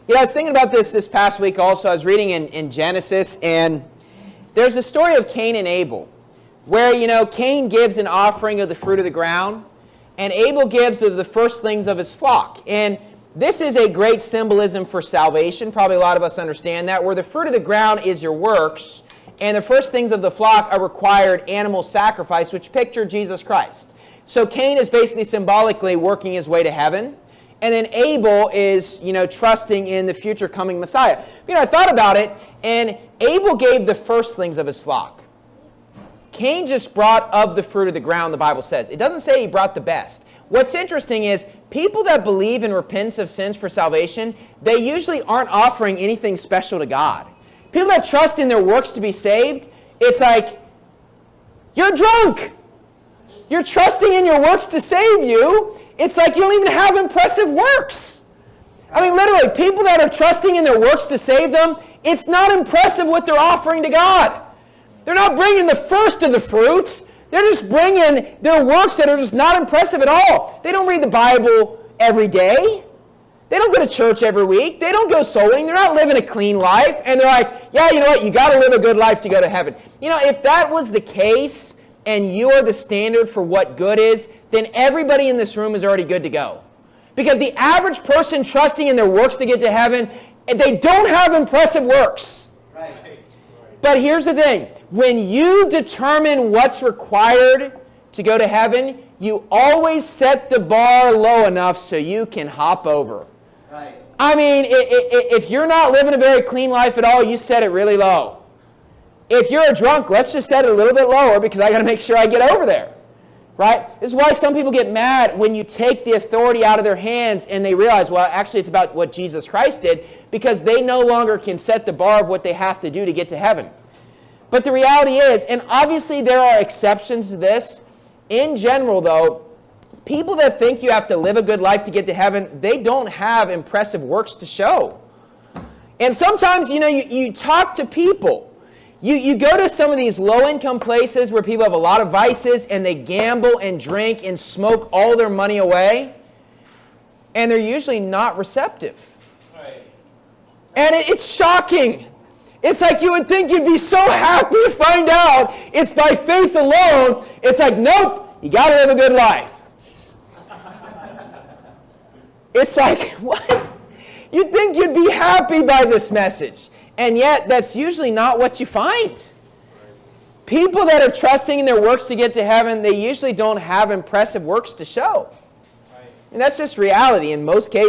I was thinking about this past week also. I was reading in Genesis, and there's a story of Cain and Abel, where, Cain gives an offering of the fruit of the ground, and Abel gives of the firstlings of his flock. And this is a great symbolism for salvation. Probably a lot of us understand that, where the fruit of the ground is your works, and the first things of the flock are required animal sacrifice, which picture Jesus Christ. So Cain is basically symbolically working his way to heaven. And then Abel is, trusting in the future coming Messiah. I thought about it, and Abel gave the firstlings of his flock. Cain just brought of the fruit of the ground, the Bible says. It doesn't say he brought the best. What's interesting is people that believe and repent of sins for salvation, they usually aren't offering anything special to God. People that trust in their works to be saved, it's like, you're drunk. You're trusting in your works to save you. It's like you don't even have impressive works. Literally, people that are trusting in their works to save them, it's not impressive what they're offering to God. They're not bringing the first of the fruits. They're just bringing their works that are just not impressive at all. They don't read the Bible every day. They don't go to church every week. They don't go soul winning. They're not living a clean life. And they're like, yeah, you know what? You got to live a good life to go to heaven. If that was the case, and you are the standard for what good is, then everybody in this room is already good to go. Because the average person trusting in their works to get to heaven, they don't have impressive works. Right. But here's the thing. When you determine what's required to go to heaven, you always set the bar low enough so you can hop over. Right. If you're not living a very clean life at all, you set it really low. If you're a drunk, let's just set it a little bit lower because I got to make sure I get over there, right? This is why some people get mad when you take the authority out of their hands and they realize, well, actually it's about what Jesus Christ did, because they no longer can set the bar of what they have to do to get to heaven. But the reality is, and obviously there are exceptions to this, in general though, people that think you have to live a good life to get to heaven, they don't have impressive works to show. And sometimes, you talk to people. You go to some of these low-income places where people have a lot of vices and they gamble and drink and smoke all their money away, and they're usually not receptive. Right. And it's shocking. It's like you would think you'd be so happy to find out it's by faith alone. It's like, nope, you got to live a good life. It's like, what? You'd think you'd be happy by this message. And yet, that's usually not what you find. People that are trusting in their works to get to heaven, they usually don't have impressive works to show. And that's just reality in most cases.